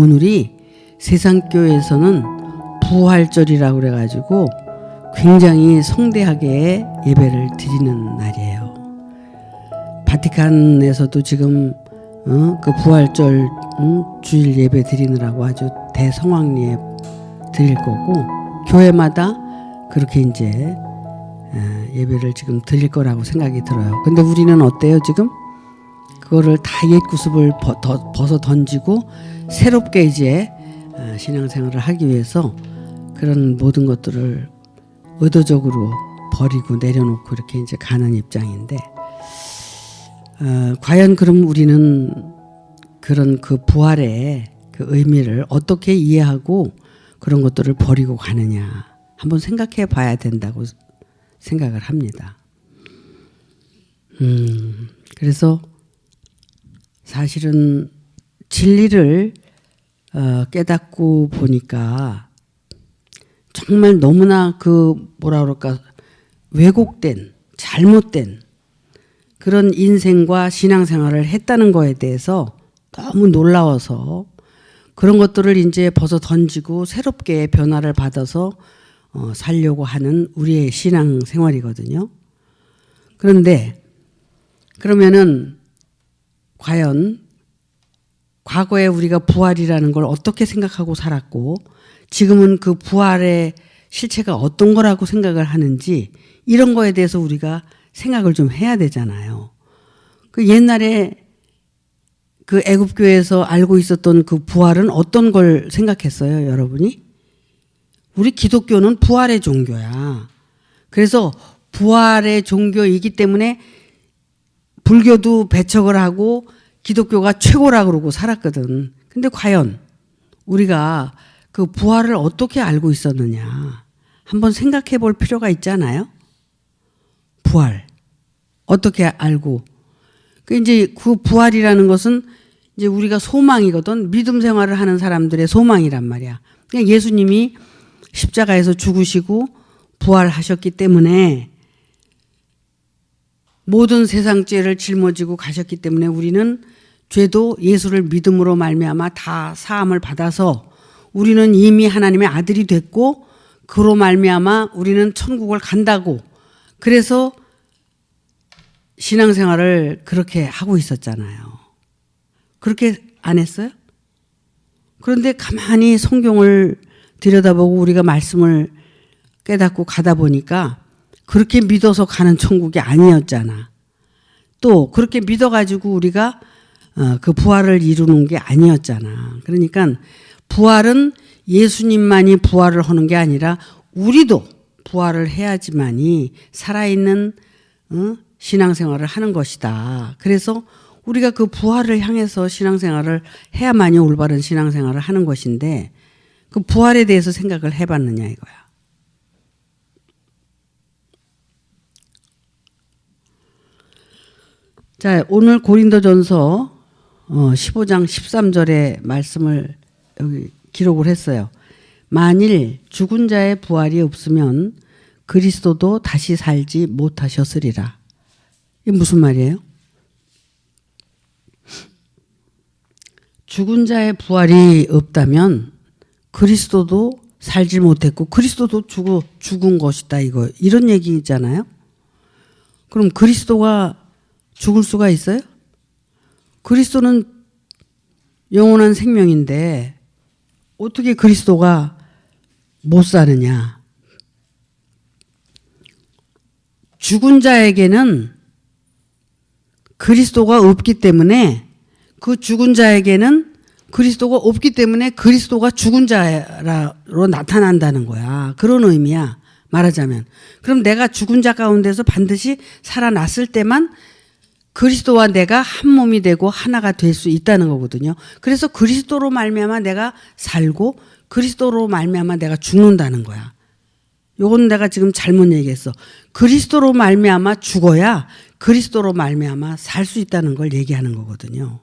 오늘이 세상교회에서는 부활절이라고 그래가지고 굉장히 성대하게 예배를 드리는 날이에요. 바티칸에서도 지금 그 부활절 주일 예배 드리느라고 아주 대성황리에 드릴 거고, 교회마다 그렇게 이제 예배를 지금 드릴 거라고 생각이 들어요. 근데 우리는 어때요 지금? 그거를 다 옛 구습을 벗어 던지고 새롭게 이제 신앙생활을 하기 위해서 그런 모든 것들을 의도적으로 버리고 내려놓고 이렇게 이제 가는 입장인데, 과연 그럼 우리는 그런 그 부활의 그 의미를 어떻게 이해하고 그런 것들을 버리고 가느냐 한번 생각해 봐야 된다고 생각을 합니다. 그래서 사실은 진리를 깨닫고 보니까 정말 너무나 그 뭐라 그럴까, 왜곡된 잘못된 그런 인생과 신앙생활을 했다는 거에 대해서 너무 놀라워서 그런 것들을 이제 벗어 던지고 새롭게 변화를 받아서 살려고 하는 우리의 신앙생활이거든요. 그런데 그러면은 과연 과거에 우리가 부활이라는 걸 어떻게 생각하고 살았고 지금은 그 부활의 실체가 어떤 거라고 생각을 하는지, 이런 거에 대해서 우리가 생각을 좀 해야 되잖아요. 그 옛날에 그 애굽교회에서 알고 있었던 그 부활은 어떤 걸 생각했어요, 여러분이? 우리 기독교는 부활의 종교야. 그래서 부활의 종교이기 때문에 불교도 배척을 하고 기독교가 최고라고 그러고 살았거든. 근데 과연 우리가 그 부활을 어떻게 알고 있었느냐 한번 생각해 볼 필요가 있잖아요. 부활 어떻게 알고, 그 이제 그 부활이라는 것은 이제 우리가 소망이거든. 믿음 생활을 하는 사람들의 소망이란 말이야. 그냥 예수님이 십자가에서 죽으시고 부활하셨기 때문에 모든 세상 죄를 짊어지고 가셨기 때문에 우리는 죄도 예수를 믿음으로 말미암아 다 사함을 받아서 우리는 이미 하나님의 아들이 됐고 그로 말미암아 우리는 천국을 간다고, 그래서 신앙생활을 그렇게 하고 있었잖아요. 그렇게 안 했어요? 그런데 가만히 성경을 들여다보고 우리가 말씀을 깨닫고 가다 보니까 그렇게 믿어서 가는 천국이 아니었잖아. 또 그렇게 믿어가지고 우리가 그 부활을 이루는 게 아니었잖아. 그러니까 부활은 예수님만이 부활을 하는 게 아니라 우리도 부활을 해야지만이 살아있는 신앙생활을 하는 것이다. 그래서 우리가 그 부활을 향해서 신앙생활을 해야만이 올바른 신앙생활을 하는 것인데, 그 부활에 대해서 생각을 해봤느냐 이거야. 자, 오늘 고린도전서 15장 13절의 말씀을 여기 기록을 했어요. 만일 죽은 자의 부활이 없으면 그리스도도 다시 살지 못하셨으리라. 이게 무슨 말이에요? 죽은 자의 부활이 없다면 그리스도도 살지 못했고 그리스도도 죽은 것이다, 이거 이런 얘기잖아요. 그럼 그리스도가 죽을 수가 있어요? 그리스도는 영원한 생명인데 어떻게 그리스도가 못 사느냐? 죽은 자에게는 그리스도가 없기 때문에, 그 죽은 자에게는 그리스도가 없기 때문에 그리스도가 죽은 자로 나타난다는 거야. 그런 의미야, 말하자면. 그럼 내가 죽은 자 가운데서 반드시 살아났을 때만 그리스도와 내가 한 몸이 되고 하나가 될 수 있다는 거거든요. 그래서 그리스도로 말미암아 내가 살고 그리스도로 말미암아 내가 죽는다는 거야. 요건 내가 지금 잘못 얘기했어. 그리스도로 말미암아 죽어야 그리스도로 말미암아 살 수 있다는 걸 얘기하는 거거든요.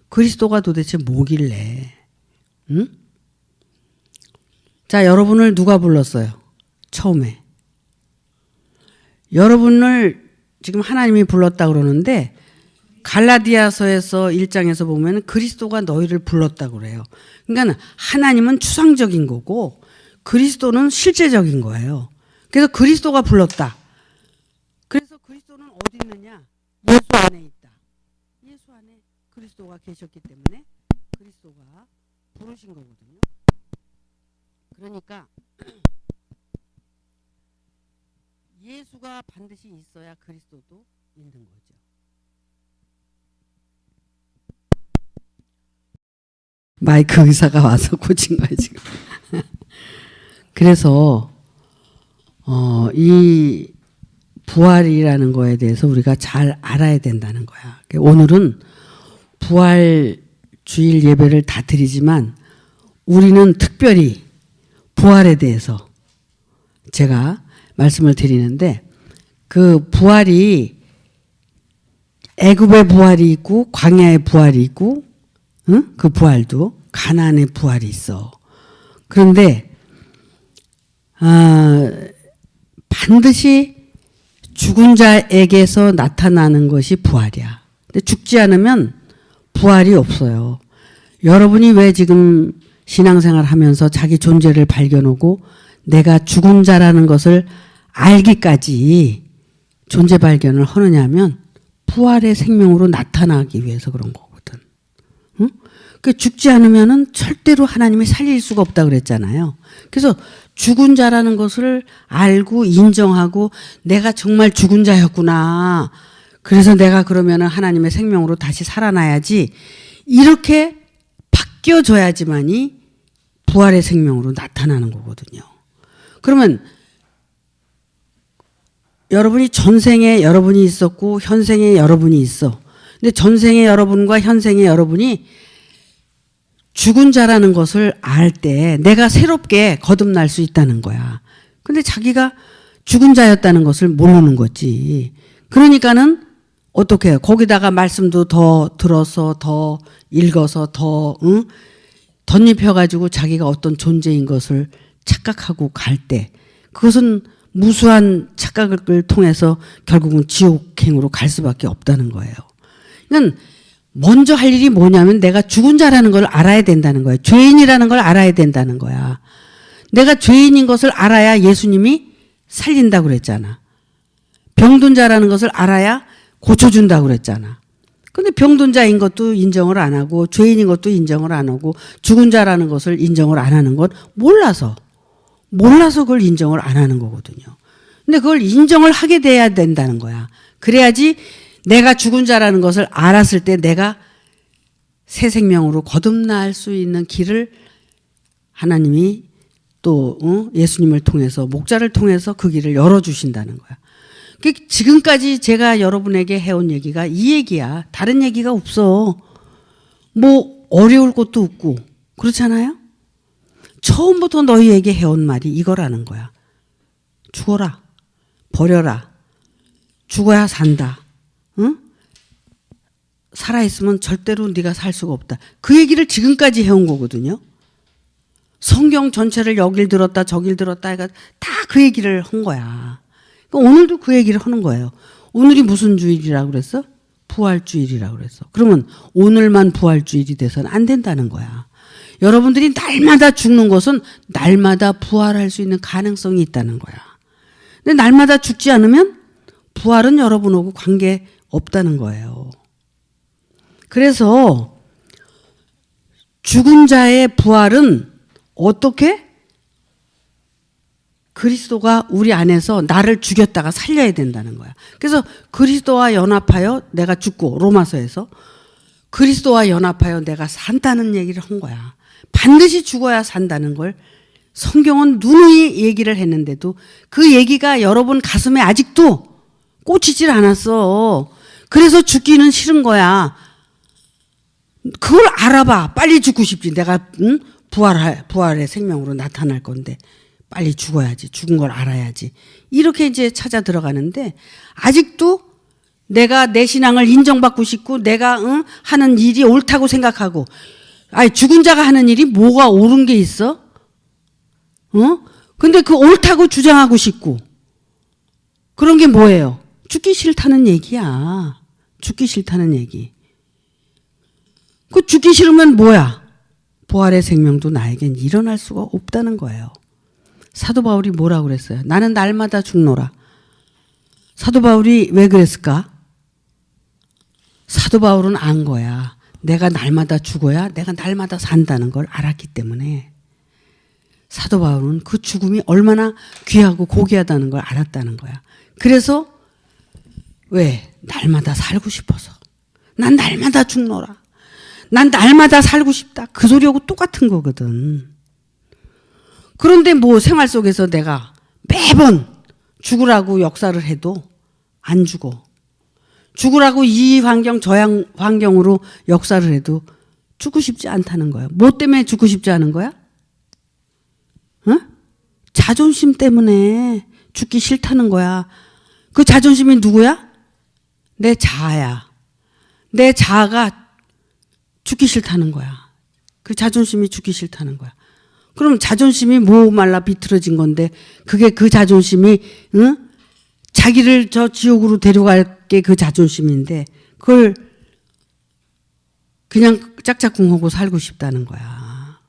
그리스도가 도대체 뭐길래? 응? 자, 여러분을 누가 불렀어요? 처음에. 여러분을 지금 하나님이 불렀다 그러는데 갈라디아서에서 1장에서 보면 그리스도가 너희를 불렀다고 그래요. 그러니까 하나님은 추상적인 거고 그리스도는 실제적인 거예요. 그래서 그리스도가 불렀다. 그래서 그리스도는 어디 있느냐? 예수 안에 있다. 예수 안에 그리스도가 계셨기 때문에 그리스도가 부르신 거거든요. 그러니까 예수가 반드시 있어야 그리스도도 있는 거죠. 마이크 의사가 와서 고친 거예요 지금. 그래서 이 부활이라는 거에 대해서 우리가 잘 알아야 된다는 거야. 오늘은 부활 주일 예배를 다 드리지만 우리는 특별히 부활에 대해서 제가 말씀을 드리는데, 그 부활이 애굽의 부활이 있고 광야의 부활이 있고, 응? 그 부활도 가나안의 부활이 있어. 그런데 반드시 죽은 자에게서 나타나는 것이 부활이야. 근데 죽지 않으면 부활이 없어요. 여러분이 왜 지금 신앙생활 하면서 자기 존재를 발견하고 내가 죽은 자라는 것을 알기까지 존재 발견을 하느냐면 부활의 생명으로 나타나기 위해서 그런 거거든. 응? 그 죽지 않으면은 절대로 하나님이 살릴 수가 없다 그랬잖아요. 그래서 죽은 자라는 것을 알고 인정하고 내가 정말 죽은 자였구나. 그래서 내가 그러면은 하나님의 생명으로 다시 살아나야지. 이렇게 바뀌어져야지만이 부활의 생명으로 나타나는 거거든요. 그러면 여러분이 전생에 여러분이 있었고 현생에 여러분이 있어. 근데 전생에 여러분과 현생에 여러분이 죽은 자라는 것을 알 때 내가 새롭게 거듭날 수 있다는 거야. 근데 자기가 죽은 자였다는 것을 모르는 거지. 그러니까는 어떻게 해요? 거기다가 말씀도 더 들어서 더 읽어서 더 덧입혀가지고 자기가 어떤 존재인 것을 착각하고 갈 때 그것은 무수한 착각을 통해서 결국은 지옥행으로 갈 수밖에 없다는 거예요. 그러니까 먼저 할 일이 뭐냐면 내가 죽은 자라는 걸 알아야 된다는 거예요. 죄인이라는 걸 알아야 된다는 거야. 내가 죄인인 것을 알아야 예수님이 살린다고 그랬잖아. 병든 자라는 것을 알아야 고쳐준다고 그랬잖아. 근데 병든 자인 것도 인정을 안 하고 죄인인 것도 인정을 안 하고 죽은 자라는 것을 인정을 안 하는 건 몰라서 그걸 인정을 안 하는 거거든요. 근데 그걸 인정을 하게 돼야 된다는 거야. 그래야지 내가 죽은 자라는 것을 알았을 때 내가 새 생명으로 거듭날 수 있는 길을 하나님이 또 예수님을 통해서 목자를 통해서 그 길을 열어주신다는 거야. 지금까지 제가 여러분에게 해온 얘기가 이 얘기야. 다른 얘기가 없어. 뭐 어려울 것도 없고 그렇잖아요. 처음부터 너희에게 해온 말이 이거라는 거야. 죽어라. 버려라. 죽어야 산다. 응? 살아있으면 절대로 네가 살 수가 없다. 그 얘기를 지금까지 해온 거거든요. 성경 전체를 여길 들었다 저길 들었다 해가 다 그 얘기를 한 거야. 그러니까 오늘도 그 얘기를 하는 거예요. 오늘이 무슨 주일이라고 그랬어? 부활주일이라고 그랬어. 그러면 오늘만 부활주일이 돼서는 안 된다는 거야. 여러분들이 날마다 죽는 것은 날마다 부활할 수 있는 가능성이 있다는 거야. 근데 날마다 죽지 않으면 부활은 여러분하고 관계 없다는 거예요. 그래서 죽은 자의 부활은 어떻게? 그리스도가 우리 안에서 나를 죽였다가 살려야 된다는 거야. 그래서 그리스도와 연합하여 내가 죽고 로마서에서 그리스도와 연합하여 내가 산다는 얘기를 한 거야. 반드시 죽어야 산다는 걸 성경은 누누이 얘기를 했는데도 그 얘기가 여러분 가슴에 아직도 꽂히질 않았어. 그래서 죽기는 싫은 거야. 그걸 알아봐. 빨리 죽고 싶지. 내가 부활의 생명으로 나타날 건데 빨리 죽어야지. 죽은 걸 알아야지. 이렇게 이제 찾아 들어가는데 아직도 내가 내 신앙을 인정받고 싶고 내가 하는 일이 옳다고 생각하고 아니 죽은 자가 하는 일이 뭐가 옳은 게 있어? 근데 그 옳다고 주장하고 싶고 그런 게 뭐예요? 죽기 싫다는 얘기야. 죽기 싫다는 얘기. 그 죽기 싫으면 뭐야? 부활의 생명도 나에겐 일어날 수가 없다는 거예요. 사도 바울이 뭐라고 그랬어요? 나는 날마다 죽노라. 사도 바울이 왜 그랬을까? 사도 바울은 안 거야. 내가 날마다 죽어야 내가 날마다 산다는 걸 알았기 때문에 사도 바울은 그 죽음이 얼마나 귀하고 고귀하다는 걸 알았다는 거야. 그래서 왜? 날마다 살고 싶어서. 난 날마다 죽노라. 난 날마다 살고 싶다. 그 소리하고 똑같은 거거든. 그런데 뭐 생활 속에서 내가 매번 죽으라고 역사를 해도 안 죽어. 죽으라고 이 환경 저 환경으로 역사를 해도 죽고 싶지 않다는 거야. 뭐 때문에 죽고 싶지 않은 거야? 어? 자존심 때문에 죽기 싫다는 거야. 그 자존심이 누구야? 내 자아야. 내 자아가 죽기 싫다는 거야. 그 자존심이 죽기 싫다는 거야. 그럼 자존심이 뭐 말라 비틀어진 건데 그게 그 자존심이 응? 자기를 저 지옥으로 데려갈 게 그 자존심인데 그걸 그냥 짝짝꿍하고 살고 싶다는 거야.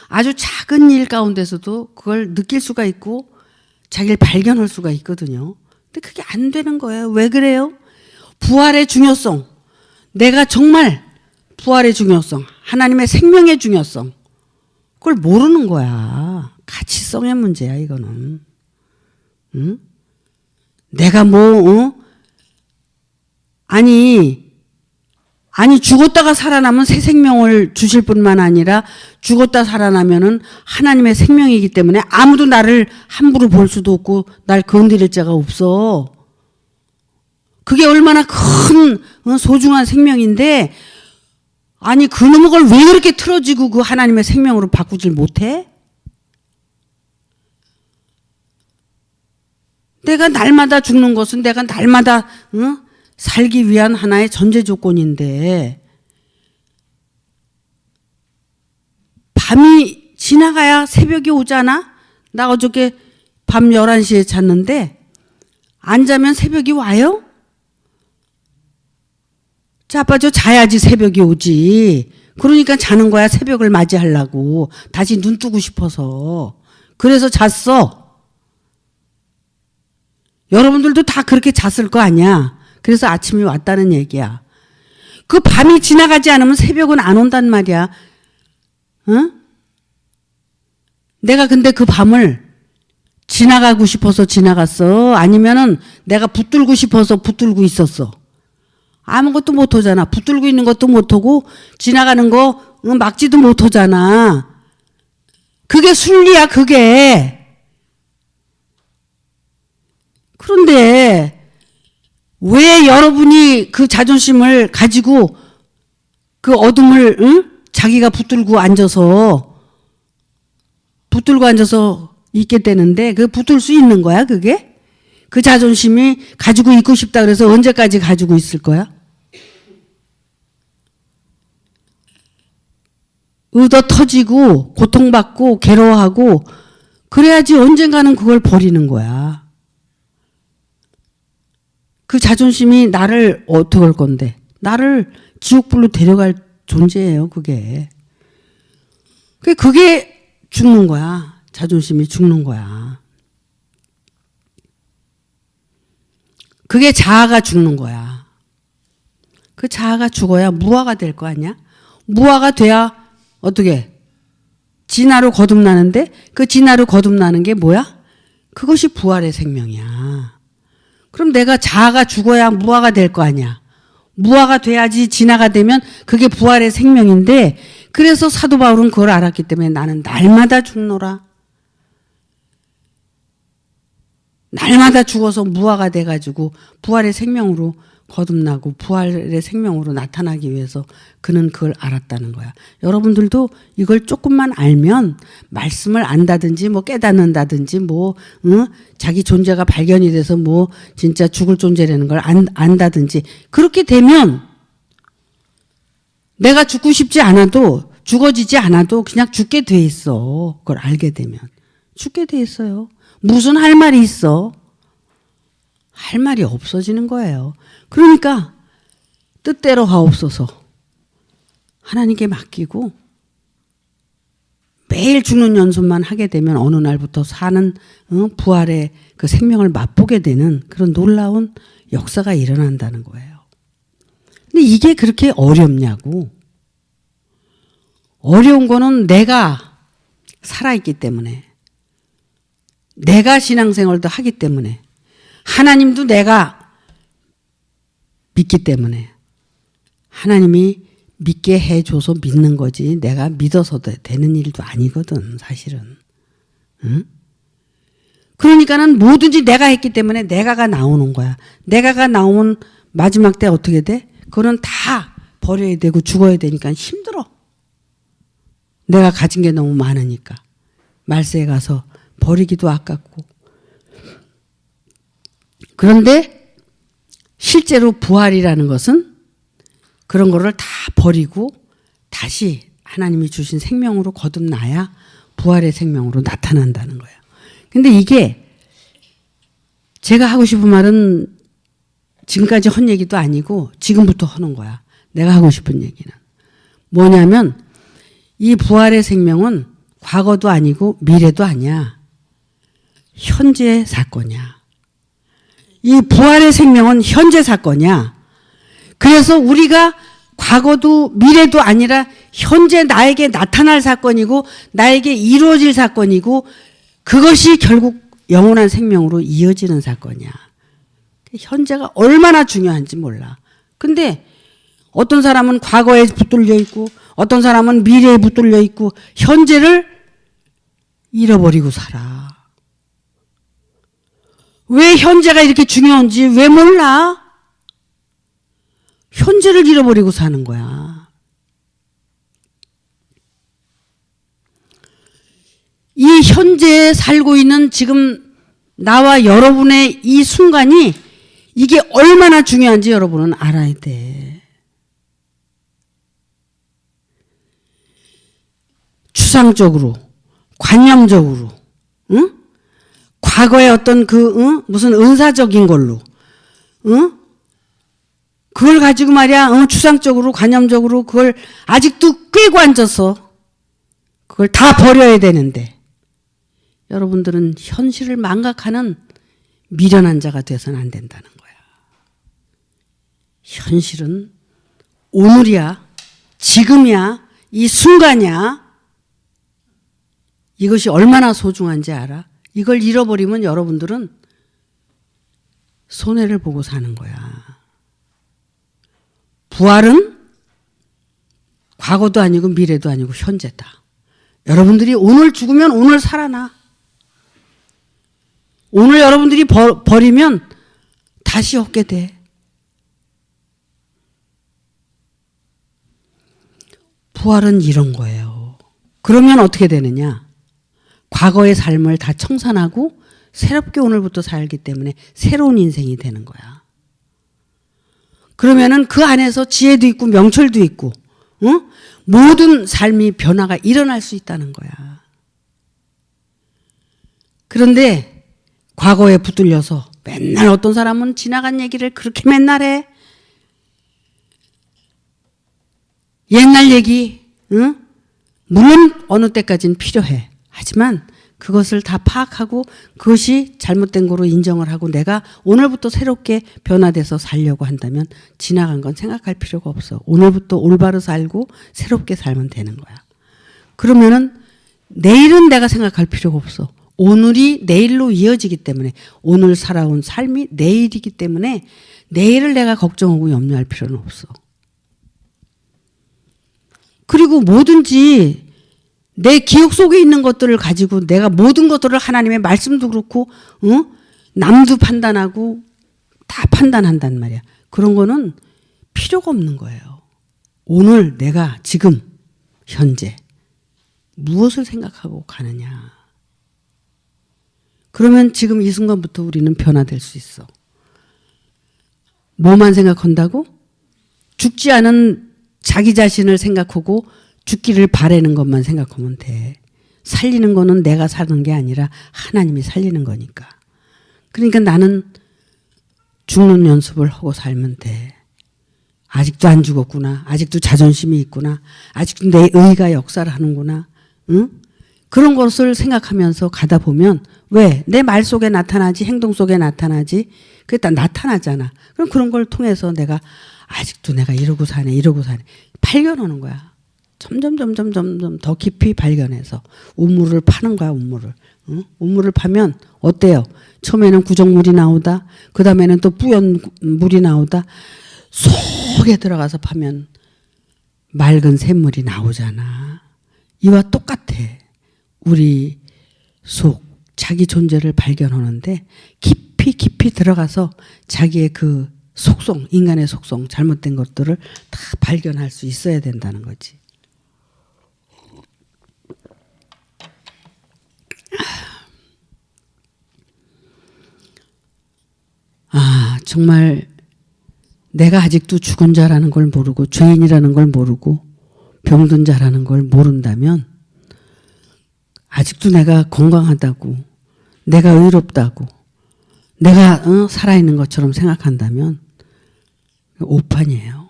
아주 작은 일 가운데서도 그걸 느낄 수가 있고 자기를 발견할 수가 있거든요. 근데 그게 안 되는 거예요. 왜 그래요? 부활의 중요성. 내가 정말 부활의 중요성, 하나님의 생명의 중요성, 그걸 모르는 거야. 가치성의 문제야, 이거는. 응? 내가 아니, 죽었다가 살아나면 새 생명을 주실 뿐만 아니라 죽었다 살아나면은 하나님의 생명이기 때문에 아무도 나를 함부로 볼 수도 없고 날 건드릴 자가 없어. 그게 얼마나 큰 소중한 생명인데 아니 그놈의 걸 왜 그렇게 틀어지고 그 하나님의 생명으로 바꾸질 못해? 내가 날마다 죽는 것은 내가 날마다 살기 위한 하나의 전제 조건인데 밤이 지나가야 새벽이 오잖아? 나 어저께 밤 11시에 잤는데 안 자면 새벽이 와요? 자빠져 자야지 새벽이 오지. 그러니까 자는 거야. 새벽을 맞이하려고. 다시 눈 뜨고 싶어서. 그래서 잤어. 여러분들도 다 그렇게 잤을 거 아니야. 그래서 아침이 왔다는 얘기야. 그 밤이 지나가지 않으면 새벽은 안 온단 말이야. 응? 내가 근데 그 밤을 지나가고 싶어서 지나갔어? 아니면은 내가 붙들고 싶어서 붙들고 있었어? 아무것도 못하잖아. 붙들고 있는 것도 못하고 지나가는 거 막지도 못하잖아. 그게 순리야, 그게. 그런데 왜 여러분이 그 자존심을 가지고 그 어둠을 자기가 붙들고 앉아서 있게 되는데 그 붙들 수 있는 거야, 그게? 그 자존심이 가지고 있고 싶다 그래서 언제까지 가지고 있을 거야? 얻어 터지고 고통받고 괴로워하고 그래야지 언젠가는 그걸 버리는 거야. 그 자존심이 나를 어떻게 할 건데? 나를 지옥불로 데려갈 존재예요, 그게. 그게 죽는 거야. 자존심이 죽는 거야. 그게 자아가 죽는 거야. 그 자아가 죽어야 무아가 될 거 아니야? 무아가 돼야 어떻게? 진화로 거듭나는데 그 진화로 거듭나는 게 뭐야? 그것이 부활의 생명이야. 그럼 내가 자아가 죽어야 무아가 될 거 아니야. 무아가 돼야지 진화가 되면 그게 부활의 생명인데 그래서 사도 바울은 그걸 알았기 때문에 나는 날마다 죽노라. 날마다 죽어서 무아가 돼가지고 부활의 생명으로 거듭나고 부활의 생명으로 나타나기 위해서 그는 그걸 알았다는 거야. 여러분들도 이걸 조금만 알면 말씀을 안다든지 뭐 깨닫는다든지 뭐 자기 존재가 발견이 돼서 뭐 진짜 죽을 존재라는 걸 안다든지 그렇게 되면 내가 죽고 싶지 않아도 죽어지지 않아도 그냥 죽게 돼 있어. 그걸 알게 되면 죽게 돼 있어요. 무슨 할 말이 있어? 할 말이 없어지는 거예요. 그러니까 뜻대로 하옵소서 하나님께 맡기고 매일 죽는 연습만 하게 되면 어느 날부터 사는 부활의 그 생명을 맛보게 되는 그런 놀라운 역사가 일어난다는 거예요. 근데 이게 그렇게 어렵냐고. 어려운 거는 내가 살아있기 때문에, 내가 신앙생활도 하기 때문에, 하나님도 내가 믿기 때문에, 하나님이 믿게 해줘서 믿는 거지 내가 믿어서 되는 일도 아니거든 사실은. 응? 그러니까는 뭐든지 내가 했기 때문에 내가가 나오는 거야. 내가가 나오면 마지막 때 어떻게 돼? 그거는 다 버려야 되고 죽어야 되니까 힘들어. 내가 가진 게 너무 많으니까. 말세에 가서 버리기도 아깝고. 그런데 실제로 부활이라는 것은 그런 거를 다 버리고 다시 하나님이 주신 생명으로 거듭나야 부활의 생명으로 나타난다는 거예요. 근데 이게 제가 하고 싶은 말은 지금까지 한 얘기도 아니고 지금부터 하는 거야. 내가 하고 싶은 얘기는. 뭐냐면 이 부활의 생명은 과거도 아니고 미래도 아니야. 현재 사건이야. 이 부활의 생명은 현재 사건이야. 그래서 우리가 과거도 미래도 아니라 현재 나에게 나타날 사건이고 나에게 이루어질 사건이고 그것이 결국 영원한 생명으로 이어지는 사건이야. 현재가 얼마나 중요한지 몰라. 근데 어떤 사람은 과거에 붙들려 있고 어떤 사람은 미래에 붙들려 있고 현재를 잃어버리고 살아. 왜 현재가 이렇게 중요한지 왜 몰라? 현재를 잃어버리고 사는 거야. 이 현재에 살고 있는 지금 나와 여러분의 이 순간이 이게 얼마나 중요한지 여러분은 알아야 돼. 추상적으로, 관념적으로, 응? 과거의 어떤 무슨 은사적인 걸로, 응? 그걸 가지고 말이야, 추상적으로, 관념적으로 그걸 아직도 꿰고 앉아서 그걸 다 버려야 되는데, 여러분들은 현실을 망각하는 미련한 자가 되어서는 안 된다는 거야. 현실은 오늘이야, 지금이야, 이 순간이야. 이것이 얼마나 소중한지 알아? 이걸 잃어버리면 여러분들은 손해를 보고 사는 거야. 부활은 과거도 아니고 미래도 아니고 현재다. 여러분들이 오늘 죽으면 오늘 살아나. 오늘 여러분들이 버리면 다시 얻게 돼. 부활은 이런 거예요. 그러면 어떻게 되느냐? 과거의 삶을 다 청산하고 새롭게 오늘부터 살기 때문에 새로운 인생이 되는 거야. 그러면은 그 안에서 지혜도 있고 명철도 있고, 응? 모든 삶이 변화가 일어날 수 있다는 거야. 그런데 과거에 붙들려서 맨날 어떤 사람은 지나간 얘기를 그렇게 맨날 해. 옛날 얘기, 응? 물론 어느 때까지는 필요해. 하지만 그것을 다 파악하고 그것이 잘못된 거로 인정을 하고 내가 오늘부터 새롭게 변화돼서 살려고 한다면 지나간 건 생각할 필요가 없어. 오늘부터 올바로 살고 새롭게 살면 되는 거야. 그러면은 내일은 내가 생각할 필요가 없어. 오늘이 내일로 이어지기 때문에 오늘 살아온 삶이 내일이기 때문에 내일을 내가 걱정하고 염려할 필요는 없어. 그리고 뭐든지 내 기억 속에 있는 것들을 가지고 내가 모든 것들을 하나님의 말씀도 그렇고 남도 판단하고 다 판단한단 말이야. 그런 거는 필요가 없는 거예요. 오늘 내가 지금 현재 무엇을 생각하고 가느냐. 그러면 지금 이 순간부터 우리는 변화될 수 있어. 뭐만 생각한다고? 죽지 않은 자기 자신을 생각하고 죽기를 바라는 것만 생각하면 돼. 살리는 거는 내가 사는 게 아니라 하나님이 살리는 거니까. 그러니까 나는 죽는 연습을 하고 살면 돼. 아직도 안 죽었구나. 아직도 자존심이 있구나. 아직도 내 의가 역사를 하는구나. 응? 그런 것을 생각하면서 가다 보면 왜? 내 말 속에 나타나지, 행동 속에 나타나지. 그게 다 나타나잖아. 그럼 그런 걸 통해서 내가 아직도 내가 이러고 사네, 이러고 사네. 발견하는 거야. 점점 더 깊이 발견해서 우물을 파는 거야, 우물을. 응? 우물을 파면 어때요? 처음에는 구정물이 나오다. 그 다음에는 또 뿌연 물이 나오다. 속에 들어가서 파면 맑은 샘물이 나오잖아. 이와 똑같아. 우리 속, 자기 존재를 발견하는데 깊이 들어가서 자기의 그 속성, 인간의 속성, 잘못된 것들을 다 발견할 수 있어야 된다는 거지. 정말 내가 아직도 죽은 자라는 걸 모르고 죄인이라는 걸 모르고 병든 자라는 걸 모른다면 아직도 내가 건강하다고 내가 의롭다고 내가 살아있는 것처럼 생각한다면 오판이에요.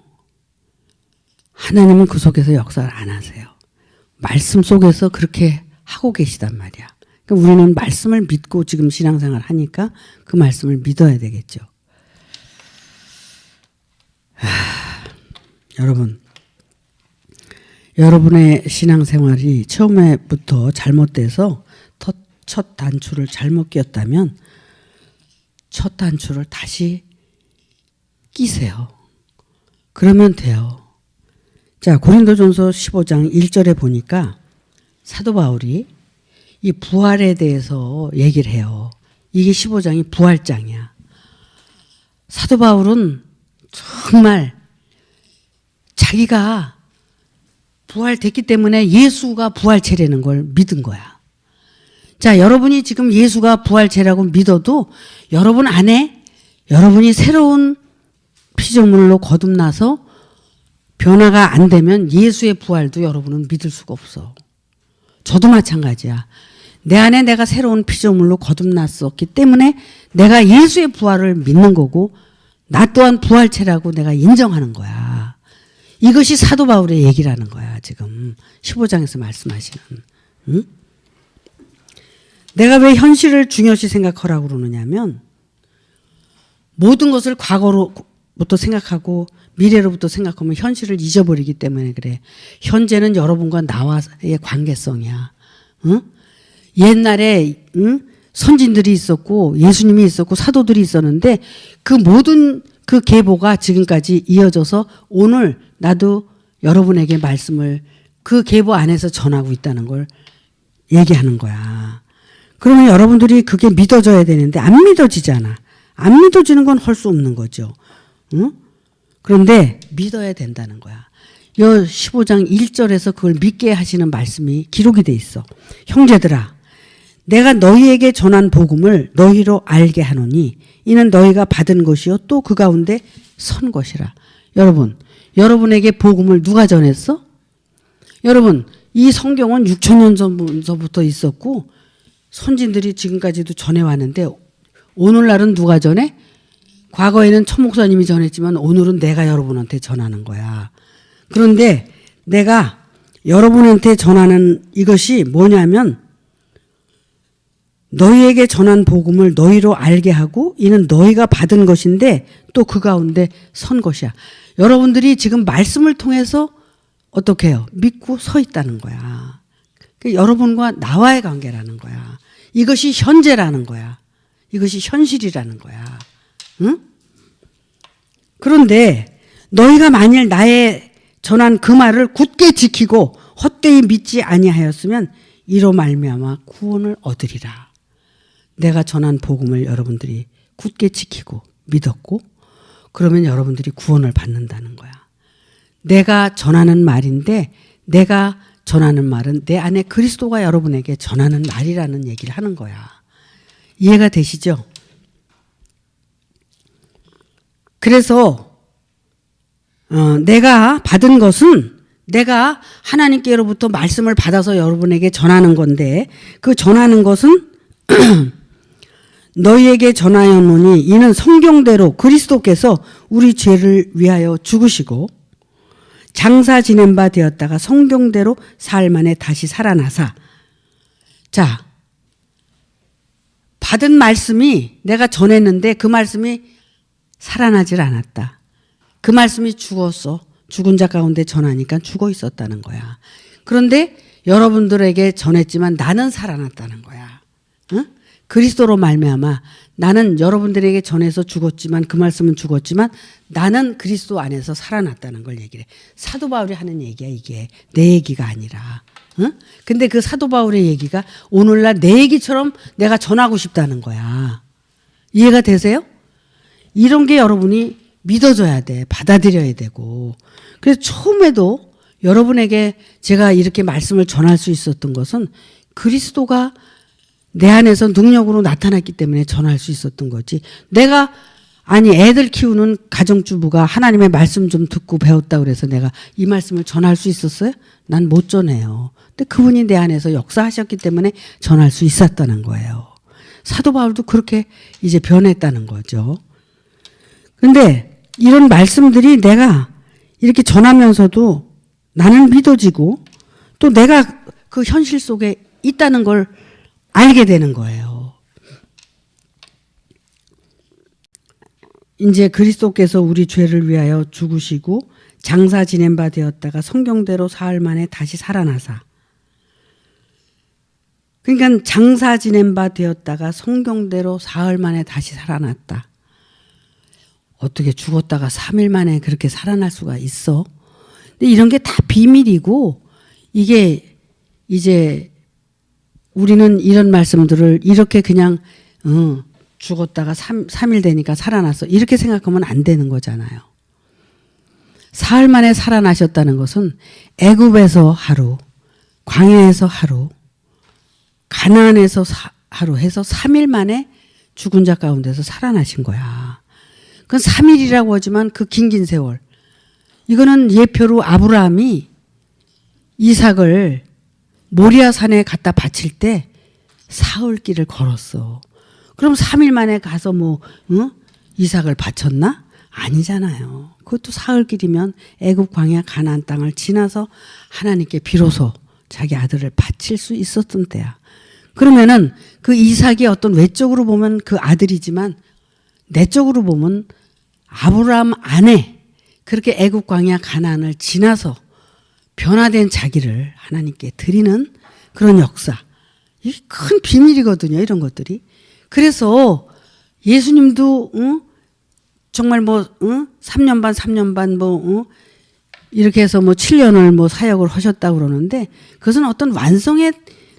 하나님은 그 속에서 역사를 안 하세요. 말씀 속에서 그렇게 하고 계시단 말이야. 그러니까 우리는 말씀을 믿고 지금 신앙생활 하니까 그 말씀을 믿어야 되겠죠. 여러분, 여러분의 신앙생활이 처음에부터 잘못돼서 첫 단추를 잘못 끼었다면 첫 단추를 다시 끼세요. 그러면 돼요. 자, 고린도전서 15장 1절에 보니까 사도 바울이 이 부활에 대해서 얘기를 해요. 이게 15장이 부활장이야. 사도 바울은 정말 자기가 부활됐기 때문에 예수가 부활체라는 걸 믿은 거야. 자, 여러분이 지금 예수가 부활체라고 믿어도 여러분 안에 여러분이 새로운 피조물로 거듭나서 변화가 안 되면 예수의 부활도 여러분은 믿을 수가 없어. 저도 마찬가지야. 내 안에 내가 새로운 피조물로 거듭났었기 때문에 내가 예수의 부활을 믿는 거고 나 또한 부활체라고 내가 인정하는 거야. 이것이 사도 바울의 얘기라는 거야. 지금 15장에서 말씀하시는. 응? 내가 왜 현실을 중요시 생각하라고 그러느냐면 모든 것을 과거로부터 생각하고 미래로부터 생각하면 현실을 잊어버리기 때문에 그래. 현재는 여러분과 나와의 관계성이야. 응? 옛날에 선진들이 있었고 예수님이 있었고 사도들이 있었는데 그 모든 그 계보가 지금까지 이어져서 오늘 나도 여러분에게 말씀을 그 계보 안에서 전하고 있다는 걸 얘기하는 거야. 그러면 여러분들이 그게 믿어져야 되는데 안 믿어지잖아. 안 믿어지는 건 할 수 없는 거죠. 응? 그런데 믿어야 된다는 거야. 이 15장 1절에서 그걸 믿게 하시는 말씀이 기록이 돼 있어. 형제들아, 내가 너희에게 전한 복음을 너희로 알게 하노니 이는 너희가 받은 것이요 또 그 가운데 선 것이라. 여러분, 여러분에게 복음을 누가 전했어? 여러분, 이 성경은 6,000년 전부터 있었고 선진들이 지금까지도 전해왔는데 오늘날은 누가 전해? 과거에는 천 목사님이 전했지만 오늘은 내가 여러분한테 전하는 거야. 그런데 내가 여러분한테 전하는 이것이 뭐냐면 너희에게 전한 복음을 너희로 알게 하고 이는 너희가 받은 것인데 또 그 가운데 선 것이야. 여러분들이 지금 말씀을 통해서 어떻게 해요? 믿고 서 있다는 거야. 여러분과 나와의 관계라는 거야. 이것이 현재라는 거야. 이것이 현실이라는 거야. 응? 그런데 너희가 만일 나의 전한 그 말을 굳게 지키고 헛되이 믿지 아니하였으면 이로 말미암아 구원을 얻으리라. 내가 전한 복음을 여러분들이 굳게 지키고 믿었고 그러면 여러분들이 구원을 받는다는 거야. 내가 전하는 말인데 내가 전하는 말은 내 안에 그리스도가 여러분에게 전하는 말이라는 얘기를 하는 거야. 이해가 되시죠? 그래서 내가 받은 것은 내가 하나님께로부터 말씀을 받아서 여러분에게 전하는 건데 그 전하는 것은 너희에게 전하였노니 이는 성경대로 그리스도께서 우리 죄를 위하여 죽으시고 장사 지낸 바 되었다가 성경대로 사흘 만에 다시 살아나사. 자, 받은 말씀이 내가 전했는데 그 말씀이 살아나질 않았다. 그 말씀이 죽었어. 죽은 자 가운데 전하니까 죽어 있었다는 거야. 그런데 여러분들에게 전했지만 나는 살아났다는 거야. 응? 그리스도로 말미암아 나는 여러분들에게 전해서 죽었지만 그 말씀은 죽었지만 나는 그리스도 안에서 살아났다는 걸 얘기를 해. 사도 바울이 하는 얘기야 이게. 내 얘기가 아니라. 응? 근데 그 사도 바울의 얘기가 오늘날 내 얘기처럼 내가 전하고 싶다는 거야. 이해가 되세요? 이런 게 여러분이 믿어줘야 돼. 받아들여야 되고. 그래서 처음에도 여러분에게 제가 이렇게 말씀을 전할 수 있었던 것은 그리스도가 내 안에서 능력으로 나타났기 때문에 전할 수 있었던 거지. 내가 아니 애들 키우는 가정주부가 하나님의 말씀 좀 듣고 배웠다 그래서 내가 이 말씀을 전할 수 있었어요? 난 못 전해요. 근데 그분이 내 안에서 역사하셨기 때문에 전할 수 있었다는 거예요. 사도 바울도 그렇게 이제 변했다는 거죠. 근데 이런 말씀들이 내가 이렇게 전하면서도 나는 믿어지고 또 내가 그 현실 속에 있다는 걸 알게 되는 거예요. 이제 그리스도께서 우리 죄를 위하여 죽으시고 장사 지낸 바 되었다가 성경대로 사흘 만에 다시 살아나사. 그러니까 장사 지낸 바 되었다가 성경대로 사흘 만에 다시 살아났다. 어떻게 죽었다가 3일 만에 그렇게 살아날 수가 있어? 근데 이런 게 다 비밀이고 이게 이제 우리는 이런 말씀들을 이렇게 그냥 죽었다가 3일 되니까 살아났어. 이렇게 생각하면 안 되는 거잖아요. 사흘 만에 살아나셨다는 것은 애굽에서 하루, 광야에서 하루, 가나안에서 하루 해서 3일 만에 죽은 자 가운데서 살아나신 거야. 그건 3일이라고 하지만 그 긴 세월. 이거는 예표로 아브라함이 이삭을 모리아 산에 갖다 바칠 때 사흘 길을 걸었어. 그럼 3일 만에 가서 이삭을 바쳤나? 아니잖아요. 그것도 사흘 길이면 애굽 광야 가나안 땅을 지나서 하나님께 비로소 자기 아들을 바칠 수 있었던 때야. 그러면은 그 이삭이 어떤 외적으로 보면 그 아들이지만 내적으로 보면 아브라함 안에 그렇게 애굽 광야 가나안을 지나서 변화된 자기를 하나님께 드리는 그런 역사. 이게 큰 비밀이거든요. 이런 것들이. 그래서 예수님도 정말 3년 반 이렇게 해서 7년을 사역을 하셨다고 그러는데 그것은 어떤 완성의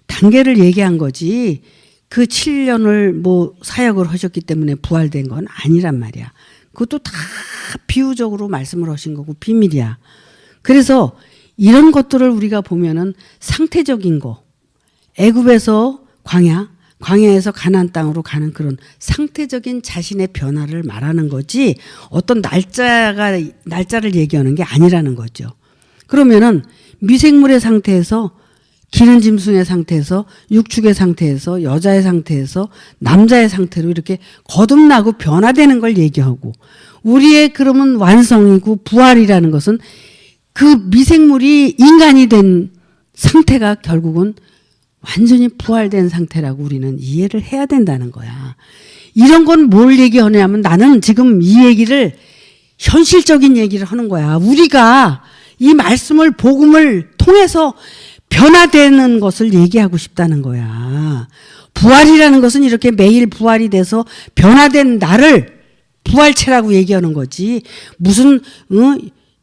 단계를 얘기한 거지 그 7년을 사역을 하셨기 때문에 부활된 건 아니란 말이야. 그것도 다 비유적으로 말씀을 하신 거고 비밀이야. 그래서 이런 것들을 우리가 보면은 상태적인 거, 애굽에서 광야에서 가나안 땅으로 가는 그런 상태적인 자신의 변화를 말하는 거지 어떤 날짜를 얘기하는 게 아니라는 거죠. 그러면은 미생물의 상태에서 기는 짐승의 상태에서 육축의 상태에서 여자의 상태에서 남자의 상태로 이렇게 거듭나고 변화되는 걸 얘기하고 우리의 그러면 완성이고 부활이라는 것은 그 미생물이 인간이 된 상태가 결국은 완전히 부활된 상태라고 우리는 이해를 해야 된다는 거야. 이런 건 뭘 얘기하냐면 나는 지금 이 얘기를 현실적인 얘기를 하는 거야. 우리가 이 말씀을 복음을 통해서 변화되는 것을 얘기하고 싶다는 거야. 부활이라는 것은 이렇게 매일 부활이 돼서 변화된 나를 부활체라고 얘기하는 거지. 무슨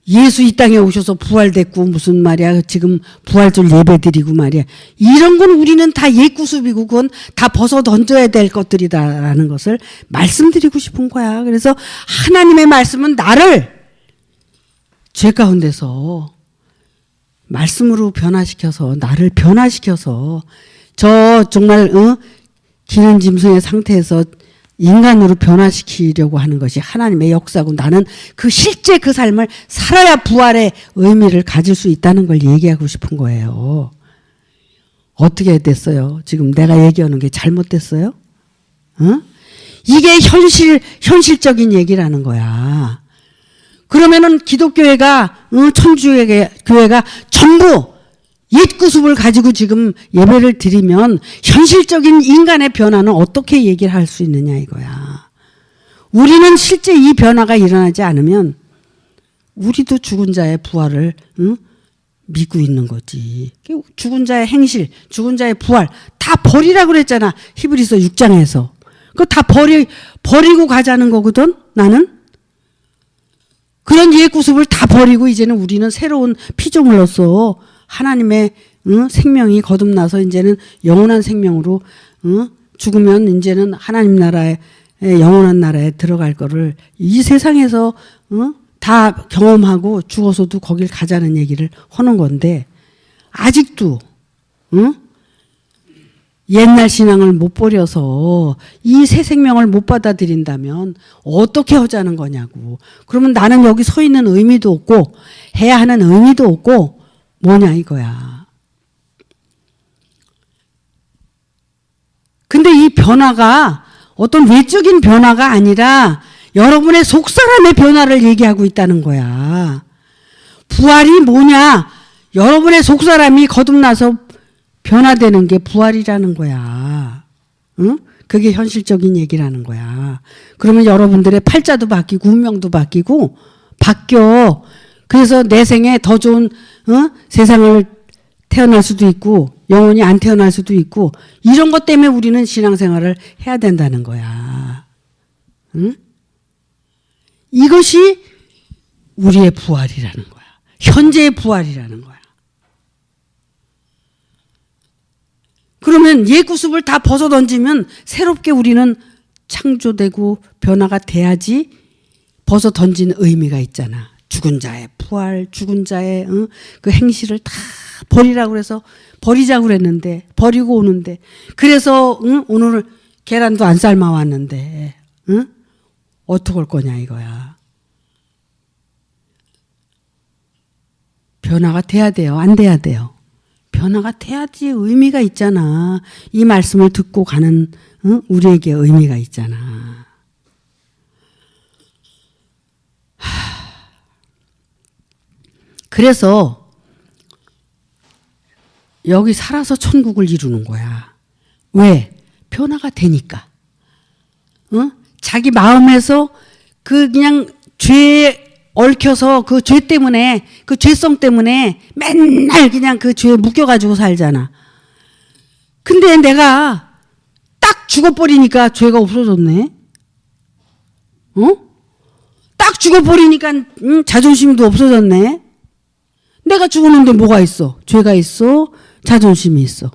예수 이 땅에 오셔서 부활됐고 무슨 말이야 지금 부활절 예배드리고 말이야. 이런 건 우리는 다 옛구습이고 그건 다 벗어 던져야 될 것들이다라는 것을 말씀드리고 싶은 거야. 그래서 하나님의 말씀은 나를 죄 가운데서 말씀으로 변화시켜서 나를 변화시켜서 저 정말 기는 짐승의 상태에서 인간으로 변화시키려고 하는 것이 하나님의 역사고 나는 그 실제 그 삶을 살아야 부활의 의미를 가질 수 있다는 걸 얘기하고 싶은 거예요. 어떻게 됐어요? 지금 내가 얘기하는 게 잘못됐어요? 이게 현실적인 얘기라는 거야. 그러면은 기독교회가, 천주교회가 전부 옛 구습을 가지고 지금 예배를 드리면 현실적인 인간의 변화는 어떻게 얘기를 할 수 있느냐 이거야. 우리는 실제 이 변화가 일어나지 않으면 우리도 죽은 자의 부활을 믿고 있는 거지. 죽은 자의 행실, 죽은 자의 부활 다 버리라고 그랬잖아. 히브리서 6장에서. 그거 다 버리고 가자는 거거든. 나는. 그런 옛 구습을 다 버리고 이제는 우리는 새로운 피조물로서 하나님의 생명이 거듭나서 이제는 영원한 생명으로 죽으면 이제는 하나님 나라의 영원한 나라에 들어갈 거를 이 세상에서 다 경험하고 죽어서도 거길 가자는 얘기를 하는 건데 아직도 옛날 신앙을 못 버려서 이 새 생명을 못 받아들인다면 어떻게 하자는 거냐고. 그러면 나는 여기 서 있는 의미도 없고 해야 하는 의미도 없고 뭐냐 이거야. 근데 이 변화가 어떤 외적인 변화가 아니라 여러분의 속사람의 변화를 얘기하고 있다는 거야. 부활이 뭐냐? 여러분의 속사람이 거듭나서 변화되는 게 부활이라는 거야. 응? 그게 현실적인 얘기라는 거야. 그러면 여러분들의 팔자도 바뀌고 운명도 바뀌고 바뀌어. 그래서 내 생에 더 좋은 세상을 태어날 수도 있고 영원히 안 태어날 수도 있고 이런 것 때문에 우리는 신앙생활을 해야 된다는 거야. 응? 이것이 우리의 부활이라는 거야. 현재의 부활이라는 거야. 그러면 옛 구습을 다 벗어던지면 새롭게 우리는 창조되고 변화가 돼야지 벗어던진 의미가 있잖아. 죽은 자의 부활, 죽은 자의 그 행실을 다 버리라고 그래서 버리자고 그랬는데 버리고 오는데 그래서 오늘 계란도 안 삶아 왔는데 어떡할 거냐 이거야. 변화가 돼야 돼요? 안 돼야 돼요? 변화가 돼야지 의미가 있잖아. 이 말씀을 듣고 가는 우리에게 의미가 있잖아. 그래서 여기 살아서 천국을 이루는 거야. 왜? 변화가 되니까. 자기 마음에서 그냥 죄에 얽혀서 그 죄 때문에 그 죄성 때문에 맨날 그냥 그 죄에 묶여가지고 살잖아. 근데 내가 딱 죽어버리니까 죄가 없어졌네. 딱 죽어버리니까 자존심도 없어졌네. 내가 죽었는데 뭐가 있어? 죄가 있어? 자존심이 있어.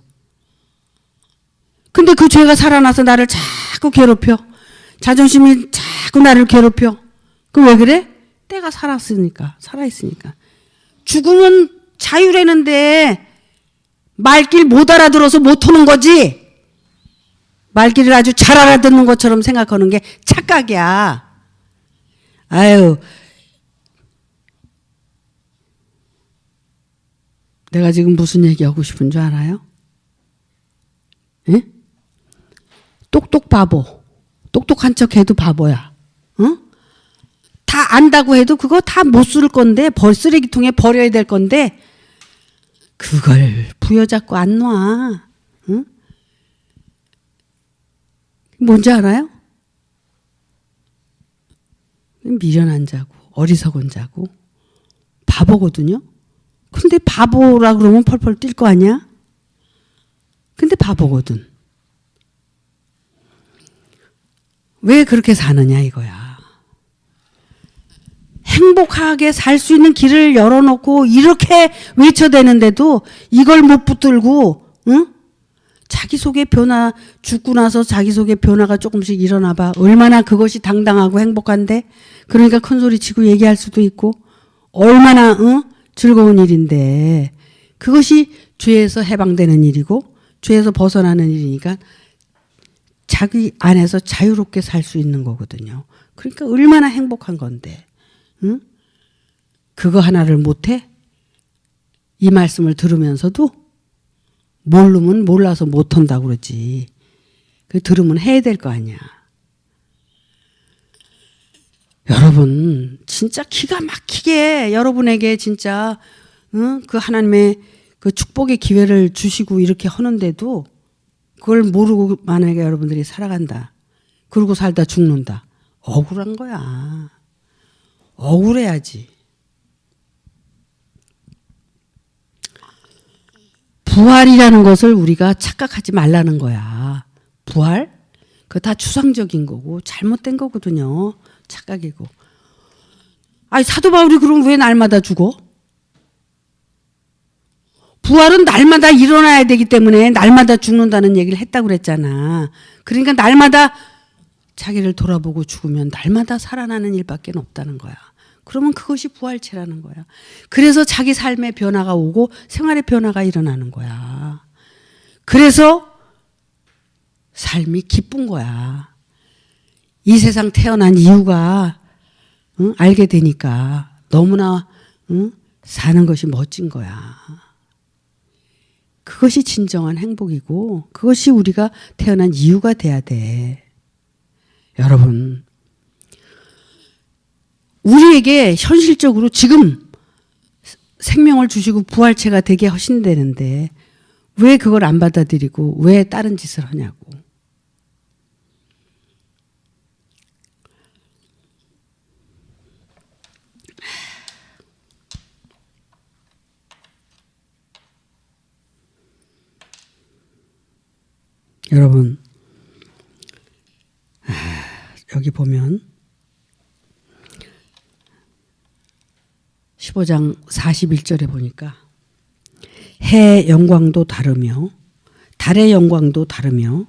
근데 그 죄가 살아나서 나를 자꾸 괴롭혀. 자존심이 자꾸 나를 괴롭혀. 그럼 왜 그래? 때가 살아있으니까. 죽으면 자유라는데 말길 못 알아들어서 못 하는 거지. 말길을 아주 잘 알아듣는 것처럼 생각하는 게 착각이야. 아유, 내가 지금 무슨 얘기하고 싶은 줄 알아요? 예? 똑똑 바보. 똑똑한 척 해도 바보야. 다 안다고 해도 그거 다 못 쓸 건데 쓰레기통에 버려야 될 건데 그걸 부여잡고 안 놔. 응? 뭔지 알아요? 미련한 자고 어리석은 자고 바보거든요. 근데 바보라 그러면 펄펄 뛸 거 아니야? 근데 바보거든. 왜 그렇게 사느냐 이거야. 행복하게 살 수 있는 길을 열어놓고 이렇게 외쳐대는데도 이걸 못 붙들고 자기 속의 변화 죽고 나서 자기 속의 변화가 조금씩 일어나 봐. 얼마나 그것이 당당하고 행복한데 그러니까 큰소리치고 얘기할 수도 있고 얼마나 즐거운 일인데 그것이 죄에서 해방되는 일이고 죄에서 벗어나는 일이니까 자기 안에서 자유롭게 살 수 있는 거거든요. 그러니까 얼마나 행복한 건데 그거 하나를 못해? 이 말씀을 들으면서도 모르면 몰라서 못한다고 그러지. 그 들으면 해야 될 거 아니야. 여러분 진짜 기가 막히게 여러분에게 진짜 그 하나님의 그 축복의 기회를 주시고 이렇게 하는데도 그걸 모르고 만약에 여러분들이 살아간다. 그러고 살다 죽는다. 억울한 거야. 억울해야지. 부활이라는 것을 우리가 착각하지 말라는 거야. 부활? 그거 다 추상적인 거고 잘못된 거거든요. 착각이고. 아니 사도 바울이 그럼 왜 날마다 죽어? 부활은 날마다 일어나야 되기 때문에 날마다 죽는다는 얘기를 했다고 그랬잖아. 그러니까 날마다 자기를 돌아보고 죽으면 날마다 살아나는 일밖에 없다는 거야. 그러면 그것이 부활체라는 거야. 그래서 자기 삶의 변화가 오고 생활의 변화가 일어나는 거야. 그래서 삶이 기쁜 거야. 이 세상 태어난 이유가 알게 되니까 너무나 사는 것이 멋진 거야. 그것이 진정한 행복이고 그것이 우리가 태어난 이유가 돼야 돼. 여러분 우리에게 현실적으로 지금 생명을 주시고 부활체가 되게 하신다는데 왜 그걸 안 받아들이고 왜 다른 짓을 하냐고. 여러분 여기 보면 15장 41절에 보니까 해의 영광도 다르며 달의 영광도 다르며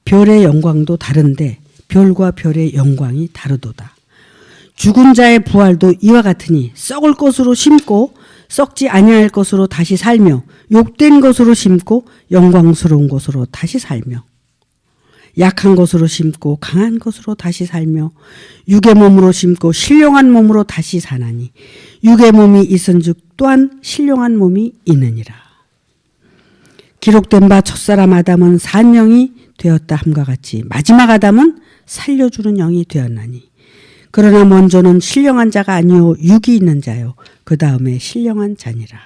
별의 영광도 다른데 별과 별의 영광이 다르도다. 죽은 자의 부활도 이와 같으니 썩을 것으로 심고 썩지 아니할 것으로 다시 살며 욕된 것으로 심고 영광스러운 것으로 다시 살며 약한 것으로 심고 강한 것으로 다시 살며 육의 몸으로 심고 신령한 몸으로 다시 사나니 육의 몸이 있은즉 또한 신령한 몸이 있느니라. 기록된 바 첫사람 아담은 산 영이 되었다 함과 같이 마지막 아담은 살려주는 영이 되었나니 그러나 먼저는 신령한 자가 아니요 육이 있는 자요 그 다음에 신령한 자니라.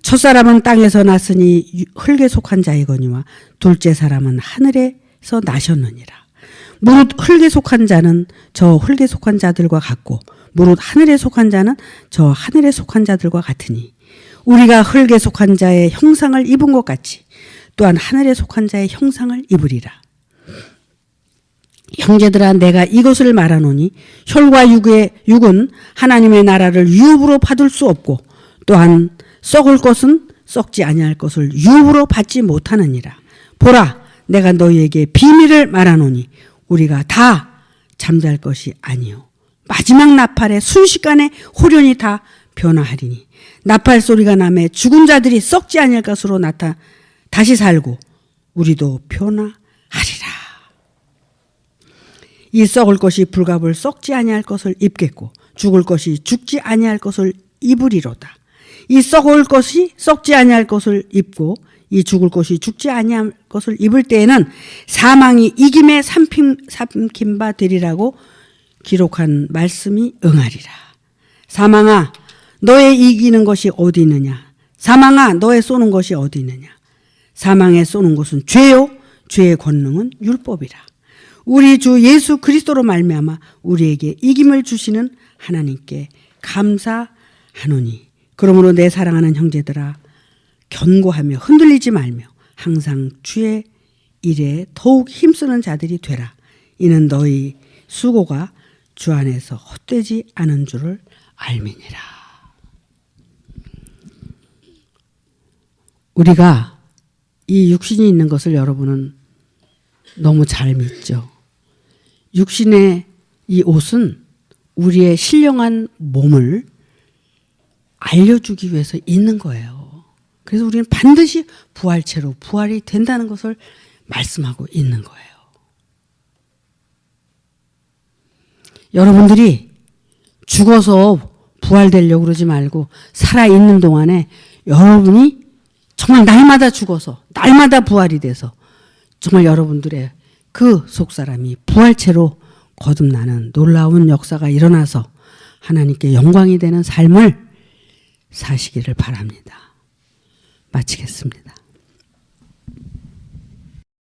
첫사람은 땅에서 났으니 흙에 속한 자이거니와 둘째 사람은 하늘에서 나셨느니라. 무릇 흙에 속한 자는 저 흙에 속한 자들과 같고 무릇 하늘에 속한 자는 저 하늘에 속한 자들과 같으니 우리가 흙에 속한 자의 형상을 입은 것 같이 또한 하늘에 속한 자의 형상을 입으리라. 형제들아 내가 이것을 말하노니 혈과 육은 하나님의 나라를 유업으로 받을 수 없고 또한 썩을 것은 썩지 아니할 것을 유업으로 받지 못하느니라. 보라 내가 너희에게 비밀을 말하노니 우리가 다 잠잘 것이 아니요 마지막 나팔에 순식간에 호련히 다 변화하리니 나팔 소리가 나매 죽은 자들이 썩지 아니할 것으로 다시 살고 우리도 변화하리라. 이 썩을 것이 불갑을 썩지 아니할 것을 입겠고 죽을 것이 죽지 아니할 것을 입으리로다. 이 썩을 것이 썩지 아니할 것을 입고 이 죽을 것이 죽지 아니할 것을 입을 때에는 사망이 이김에 삼킨 바 되리라고 기록한 말씀이 응하리라. 사망아 너의 이기는 것이 어디 있느냐. 사망아 너의 쏘는 것이 어디 있느냐. 사망에 쏘는 것은 죄요 죄의 권능은 율법이라. 우리 주 예수 그리스도로 말미암아 우리에게 이김을 주시는 하나님께 감사하노니 그러므로 내 사랑하는 형제들아 견고하며 흔들리지 말며 항상 주의 일에 더욱 힘쓰는 자들이 되라. 이는 너희 수고가 주 안에서 헛되지 않은 줄을 알미니라. 우리가 이 육신이 있는 것을 여러분은 너무 잘 믿죠. 육신의 이 옷은 우리의 신령한 몸을 알려주기 위해서 있는 거예요. 그래서 우리는 반드시 부활체로 부활이 된다는 것을 말씀하고 있는 거예요. 여러분들이 죽어서 부활되려고 그러지 말고 살아있는 동안에 여러분이 정말 날마다 죽어서 날마다 부활이 돼서 정말 여러분들의 그 속사람이 부활체로 거듭나는 놀라운 역사가 일어나서 하나님께 영광이 되는 삶을 사시기를 바랍니다. 마치겠습니다.